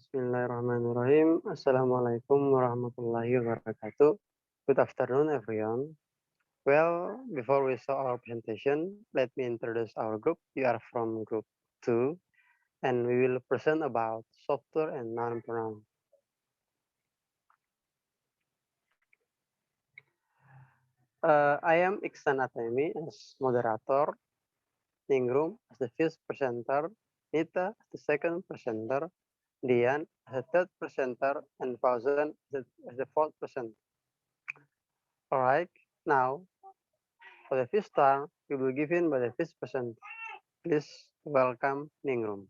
Bismillahirrahmanirrahim. Assalamualaikum warahmatullahi wabarakatuh. Good afternoon, everyone. Well, before we start our presentation, let me introduce our group. We are from group 2, and we will present about software and noun pronoun. I am Iksan Atemi as moderator, Ningrum as the first presenter, Nita as the second presenter, Dian as the third presenter, and Fauzan as the fourth presenter. All right, now for the first turn, we will give in by the first presenter. Please welcome Ningrum.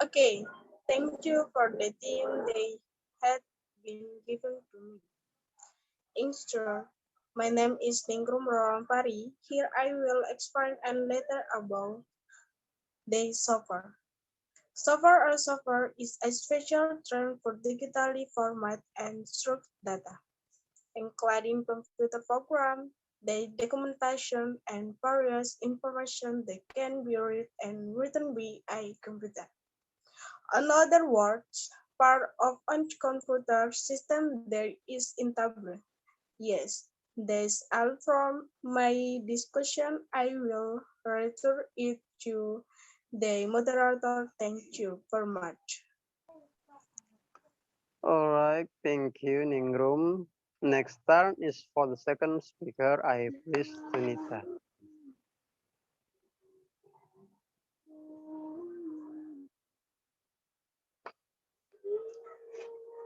Okay, thank you for the team they had been given to me. Instructor, my name is Ningrum Rorampari. Here I will explain and later about the software. Software or software is a special term for digitally format and structured data, including computer program, the documentation, and various information that can be read and written by a computer. In other words, part of a computer system there is intable. Yes, that's all from my discussion. I will return it to the moderator. Thank you very much. All right, thank you, Ningrum. Next turn is for the second speaker. I please Sunita.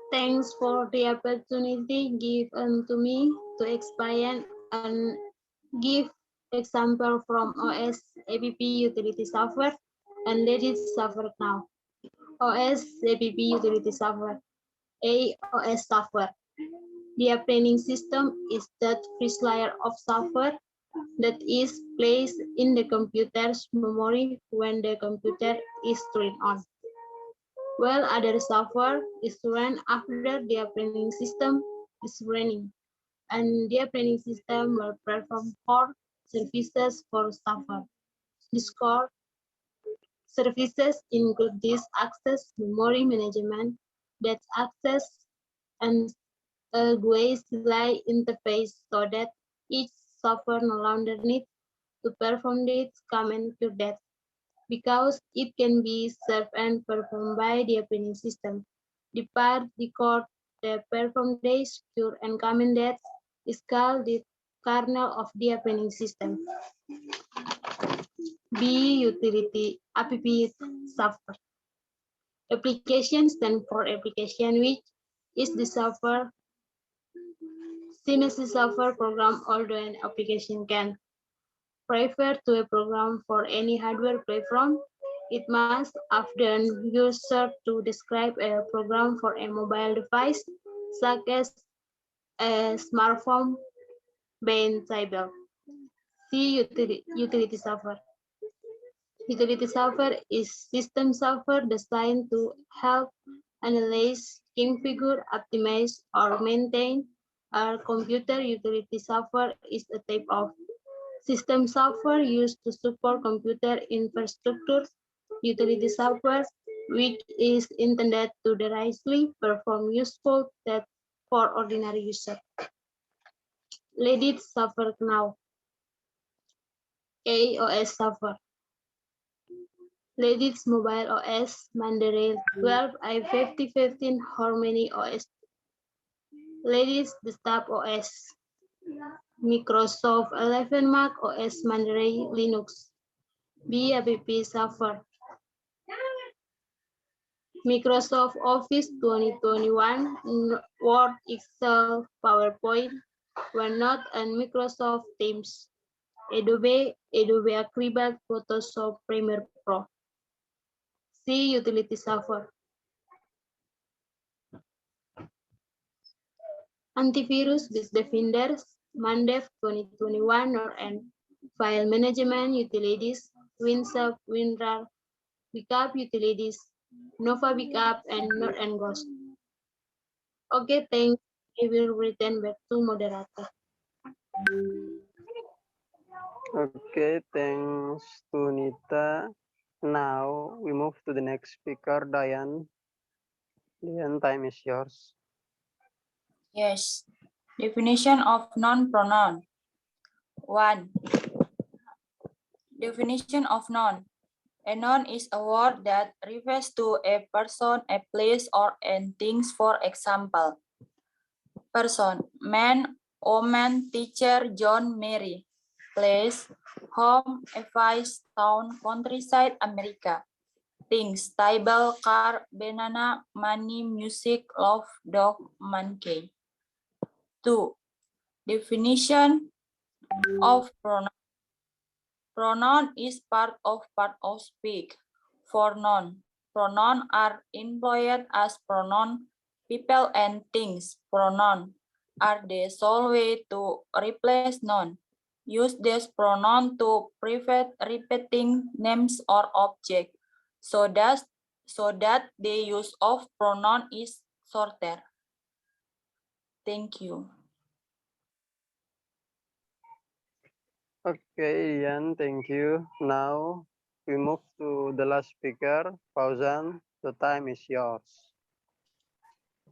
Thanks for the opportunity given to me to explain and give example from OS APP utility software and let it software now. OS APP utility software, AOS software. The operating system is that first layer of software that is placed in the computer's memory when the computer is turned on. While other software is run after the operating system is running, and the operating system will perform core services for software. These core services include disk access, memory management, data access, and a GUI interface so that each software no longer needs to perform its command to that because it can be served and performed by the operating system. The part, the code, the perform the secure and command that is called the kernel of the operating system. B utility app software. Application stands for application, which is the software. Since the software program, although an application can refer to a program for any hardware platform, it must often use to describe a program for a mobile device, such as a smartphone, being tablet. C utility software. Utility software is system software designed to help analyze, configure, optimize, or maintain our computer. Utility software is a type of system software used to support computer infrastructure. Utility software, which is intended to directly perform useful tasks for ordinary users. Let it software now. AOS software. Latest mobile OS Mandarin 12 i5015 Harmony OS. Latest desktop OS Microsoft 11 Mac OS Mandarin Linux. BAPP software. Microsoft Office 2021, Word, Excel, PowerPoint, OneNote, and Microsoft Teams. Adobe Acrobat, Photoshop, Premiere Pro. C utility software. Antivirus with Defenders, Mandev 2021 and File Management Utilities, WinSub, WinRAR, Backup Utilities, Nova Backup, and Node and Ghost. Okay, thanks. I will return back to moderator. Okay, thanks to Nita. Now we move to the next speaker, Diane. Diane, time is yours. Yes. Definition of non-pronoun. 1. Definition of noun. A noun is a word that refers to a person, a place, or and things. For example, person, man, woman, teacher, John, Mary. Place, home, advice, town, countryside, America. Things, table, car, banana, money, music, love, dog, monkey. 2. Definition of pronoun. Pronoun is part of speak. For noun. Pronoun are employed as pronoun people and things. Pronoun are the sole way to replace noun. Use this pronoun to prevent repeating names or objects, so that the use of pronoun is shorter. Thank you. Okay, Ian, thank you. Now we move to the last speaker, Fauzan. The time is yours.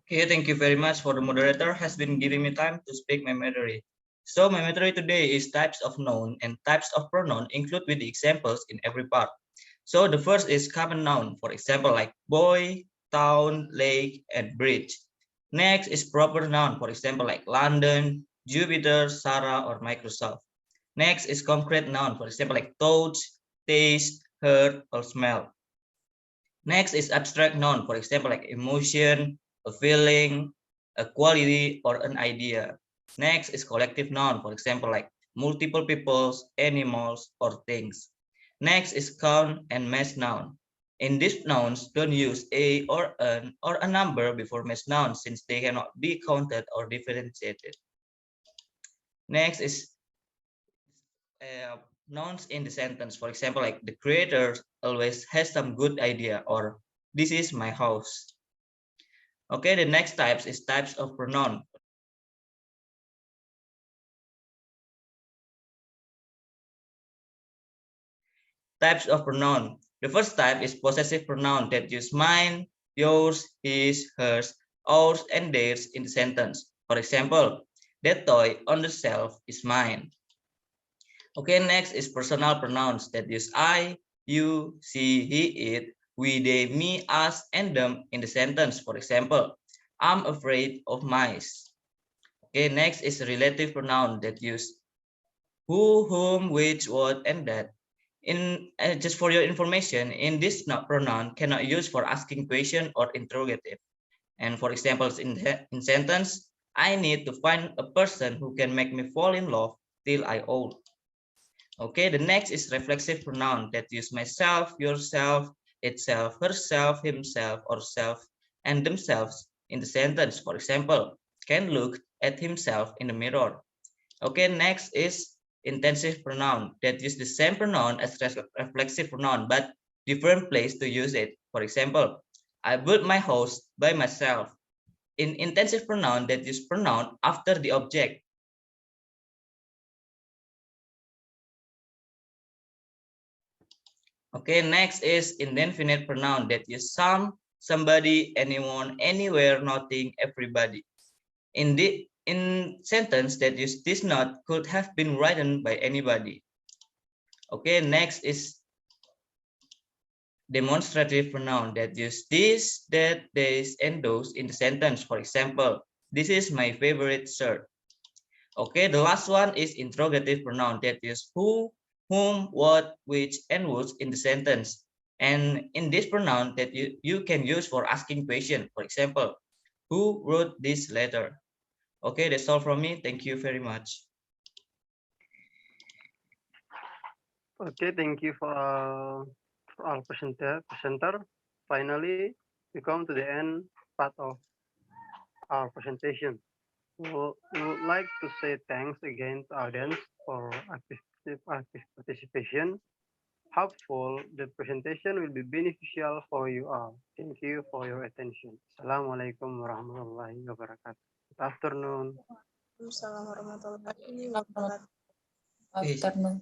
Okay, thank you very much for the moderator has been giving me time to speak my material. So my material today is types of noun and types of pronoun include with the examples in every part. So the first is common noun, for example, like boy, town, lake, and bridge. Next is proper noun, for example, like London, Jupiter, Sarah, or Microsoft. Next is concrete noun, for example, like touch, taste, heard, or smell. Next is abstract noun, for example, like emotion, a feeling, a quality, or an idea. Next is collective noun, for example, like multiple peoples, animals, or things. Next is count and mass noun. In these nouns, don't use a or an or a number before mass nouns since they cannot be counted or differentiated. Next is nouns in the sentence. For example, like the creator always has some good idea, or this is my house. Okay, the next types is types of pronoun. Types of pronoun. The first type is possessive pronoun that use mine, yours, his, hers, ours, and theirs in the sentence. For example, that toy on the shelf is mine. Okay, next is personal pronouns that use I, you, she, he, it, we, they, me, us, and them in the sentence. For example, I'm afraid of mice. Okay, next is a relative pronoun that use who, whom, which, what, and that. In just for your information, in this pronoun cannot use for asking question or interrogative. And for examples in sentence, I need to find a person who can make me fall in love till I old. Okay, the next is reflexive pronoun that use myself, yourself, itself, herself, himself, or self, and themselves in the sentence. For example, Ken looked at himself in the mirror. Okay, next is intensive pronoun that use the same pronoun as reflexive pronoun, but different place to use it. For example, I built my house by myself. In intensive pronoun that use pronoun after the object. Okay, next is indefinite pronoun that use some, somebody, anyone, anywhere, nothing, everybody. In sentence that use this not could have been written by anybody. Okay, next is demonstrative pronoun that use this, that, this, and those in the sentence. For example, this is my favorite shirt. Okay, the last one is interrogative pronoun that use who, whom, what, which, and whose in the sentence. And in this pronoun that you can use for asking question. For example, who wrote this letter? Okay, that's all from me. Thank you very much. Okay, thank you for our presenter. Finally, we come to the end part of our presentation. We would like to say thanks again to audience for active participation. Hopeful the presentation will be beneficial for you all. Thank you for your attention. Assalamualaikum warahmatullahi wabarakatuh. Good afternoon. Waalaikumsalam warahmatullahi wabarakatuh. Afternoon.